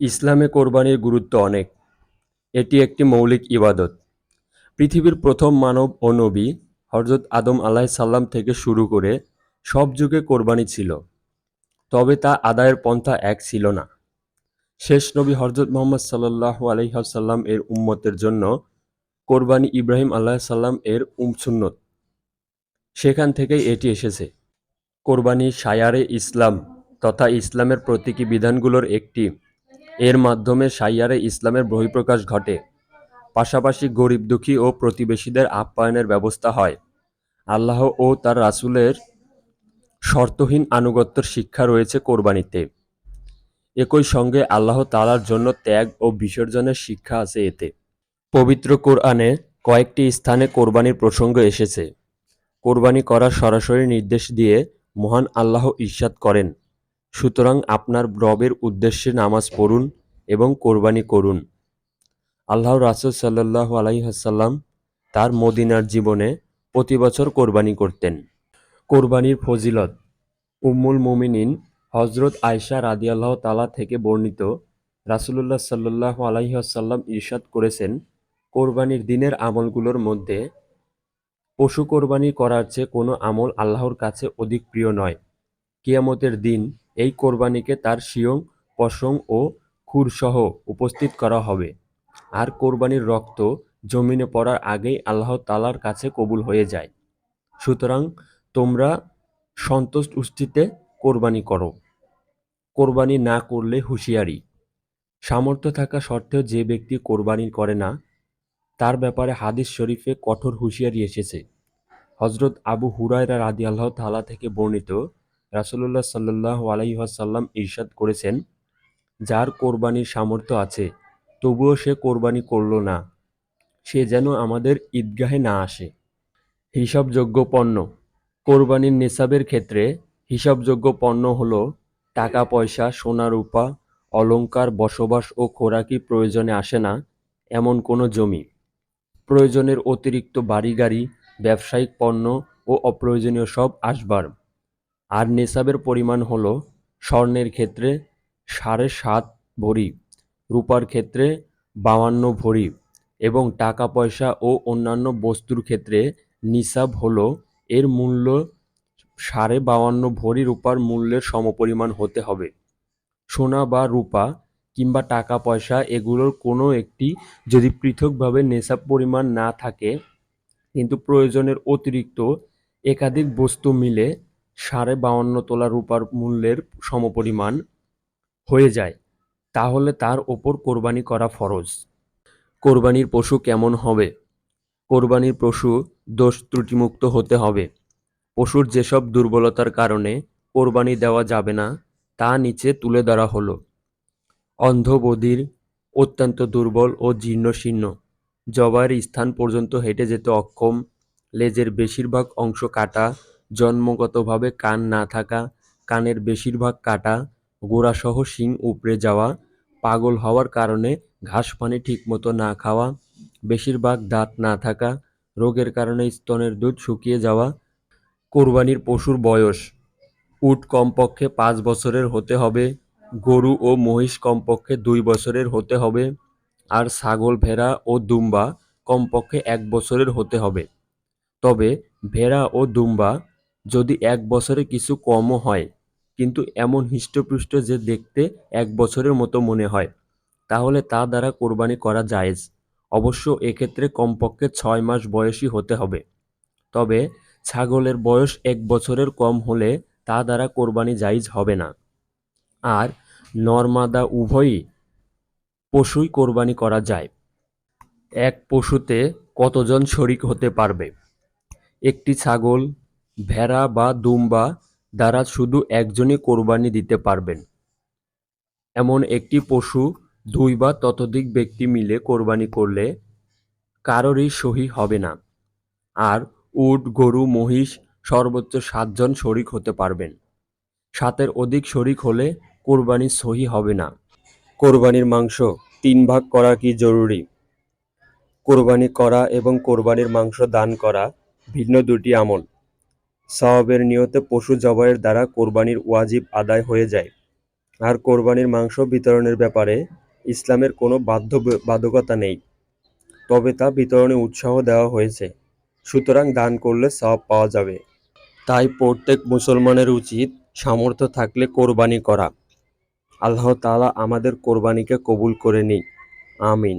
ইসলামে কোরবানির গুরুত্ব অনেক। এটি একটি মৌলিক ইবাদত। পৃথিবীর প্রথম মানব ও নবী হযরত আদম আলাইহিসসালাম থেকে শুরু করে সব যুগে কোরবানি ছিল। তবে তা আদায়ের পন্থা এক ছিল না। শেষ নবী হযরত মুহাম্মদ সাল্লাল্লাহু আলাইহি ওয়াসাল্লাম এর উম্মতের জন্য কোরবানি ইব্রাহিম আলাইহিসসালাম এর সুন্নত। সেখান থেকেই এটি এসেছে। কোরবানি শায়ারে ইসলাম তথা ইসলামের প্রতীকী বিধানগুলোর একটি। এর মাধ্যমে শাইয়ারে ইসলামের বহিঃপ্রকাশ ঘটে। পাশাপাশি গরিব দুঃখী ও প্রতিবেশীদের আপ্যায়নের ব্যবস্থা হয়। আল্লাহ ও তার রাসূলের শর্তহীন আনুগত্যের শিক্ষা রয়েছে কোরবানিতে। একই সঙ্গে আল্লাহ তাআলার জন্য ত্যাগ ও বিসর্জনের শিক্ষা আছে এতে। পবিত্র কোরআনে কয়েকটি স্থানে কোরবানির প্রসঙ্গ এসেছে। কোরবানি করার সরাসরি নির্দেশ দিয়ে মহান আল্লাহ ইরশাদ করেন, সুতরাং আপনার রবের উদ্দেশ্যে নামাজ পড়ুন এবং কোরবানি করুন। আল্লাহর রাসূল সাল্লাল্লাহু আলাইহি ওয়াসাল্লাম তার মদিনার জীবনে প্রতি বছর কোরবানি করতেন। কোরবানির ফজিলত। উম্মুল মুমিনিন হযরত আয়েশা রাদিয়াল্লাহু তাআলা থেকে বর্ণিত, রাসূলুল্লাহ সাল্লাল্লাহু আলাইহি ওয়াসাল্লাম ইরশাদ করেছেন, কোরবানির দিনের আমলগুলোর মধ্যে পশু কোরবানি করার চেয়ে কোনো আমল আল্লাহর কাছে অধিক প্রিয় নয়। কিয়ামতের দিন এই কোরবানিকে তার শিং, পশম ও খুরসহ উপস্থিত করা হবে। আর কোরবানির রক্ত জমিনে পড়ার আগেই আল্লাহ তাআলার কাছে কবুল হয়ে যায়। সুতরাং তোমরা সন্তুষ্টিতে কোরবানি করো। কোরবানি না করলে হুঁশিয়ারি। সামর্থ্য থাকা সত্ত্বেও যে ব্যক্তি কোরবানি করে না, তার ব্যাপারে হাদিস শরীফে কঠোর হুঁশিয়ারি এসেছে। হযরত আবু হুরায়রা রাদিয়াল্লাহু তাআলা থেকে বর্ণিত, রাসূলুল্লাহ সাল্লাল্লাহু আলাইহি ওয়াসাল্লাম ইরশাদ করেছেন, যার কোরবানির সামর্থ্য আছে তবুও সে কোরবানি করল না, সে যেন আমাদের ঈদগাহে না আসে। হিসাবযোগ্য পণ্য। কোরবানির নেসাবের ক্ষেত্রে হিসাবযোগ্য পণ্য হল টাকা পয়সা, সোনা রূপা, অলংকার, বসবাস ও খোরাকি প্রয়োজনে আসে না এমন কোনো জমি, প্রয়োজনের অতিরিক্ত বাড়ি গাড়ি, ব্যবসায়িক পণ্য ও অপ্রয়োজনীয় সব আসবাব। আর নেসাবের পরিমাণ হল স্বর্ণের ক্ষেত্রে ৭.৫ ভরি, রূপার ক্ষেত্রে ৫২ ভরি এবং টাকা পয়সা ও অন্যান্য বস্তুর ক্ষেত্রে নিসাব হল এর মূল্য ৫২.৫ ভরি রূপার মূল্যের সমপরিমাণ হতে হবে। সোনা বা রূপা কিংবা টাকা পয়সা এগুলোর কোনো একটি যদি পৃথকভাবে নেসাব পরিমাণ না থাকে কিন্তু প্রয়োজনের অতিরিক্ত একাধিক বস্তু মিলে ৫২.৫ তোলা রূপার মূল্যের সমপরিমাণ হয়ে যায়, তাহলে তার ওপর কোরবানি করা ফরজ। কোরবানির পশু কেমন হবে? কোরবানির পশু দোষ ত্রুটিমুক্ত হতে হবে। পশুর যেসব দুর্বলতার কারণে কোরবানি দেওয়া যাবে না তা নিচে তুলে ধরা হলো। অন্ধ, বধির, অত্যন্ত দুর্বল ও জীর্ণশীর্ণ, জবাইয়ের স্থান পর্যন্ত হেঁটে যেতে অক্ষম, লেজের বেশিরভাগ অংশ কাটা, জন্মগতভাবে কান না থাকা, কানের বেশিরভাগ কাটা, গোড়াসহ শিং উপড়ে যাওয়া, পাগল হওয়ার কারণে ঘাস পানি ঠিকমতো না খাওয়া, বেশিরভাগ দাঁত না থাকা, রোগের কারণে স্তনের দুধ শুকিয়ে যাওয়া। কোরবানির পশুর বয়স। উট কমপক্ষে ৫ বছরের হতে হবে, গরু ও মহিষ কমপক্ষে ২ বছরের হতে হবে, আর ছাগল, ভেড়া ও দুম্বা কমপক্ষে ১ বছরের হতে হবে। তবে ভেড়া ও দুম্বা যদি ১ বছরে কিছু কমও হয় কিন্তু এমন হৃষ্টপুষ্ট যে দেখতে ১ বছরের মতো মনে হয়, তাহলে তা দ্বারা কোরবানি করা জায়েজ। অবশ্য এক্ষেত্রে কমপক্ষে ৬ মাস বয়সী হতে হবে। তবে ছাগলের বয়স ১ বছরের কম হলে তা দ্বারা কোরবানি জায়েজ হবে না। আর নর-মাদা উভয় পশুই কোরবানি করা যায়। এক পশুতে কতজন শরীক হতে পারবে? একটি ছাগল, ভেড়া বা দুম্বা দ্বারা শুধু একজনই কোরবানি দিতে পারবেন। এমন একটি পশু ২ বা ততোধিক ব্যক্তি মিলে কোরবানি করলে কারোরই সহী হবে না। আর উট, গরু, মহিষ সর্বোচ্চ ৭ জন শরীক হতে পারবেন। ৭ এর অধিক শরীক হলে কোরবানি সহী হবে না। কোরবানির মাংস ৩ ভাগ করা কি জরুরি? কোরবানি করা এবং কোরবানির মাংস দান করা ভিন্ন দুটি আমল। সওয়াবের নিয়তে পশু জবাইয়ের দ্বারা কোরবানির ওয়াজিব আদায় হয়ে যায়। আর কোরবানির মাংস বিতরণের ব্যাপারে ইসলামের কোনো বাধ্যবাধকতা নেই, তবে তা বিতরণে উৎসাহ দেওয়া হয়েছে, সুতরাং দান করলে সওয়াব পাওয়া যাবে। তাই প্রত্যেক মুসলমানের উচিত সামর্থ্য থাকলে কোরবানি করা। আল্লাহ তাআলা আমাদের কোরবানিকে কবুল করে নিক। আমিন।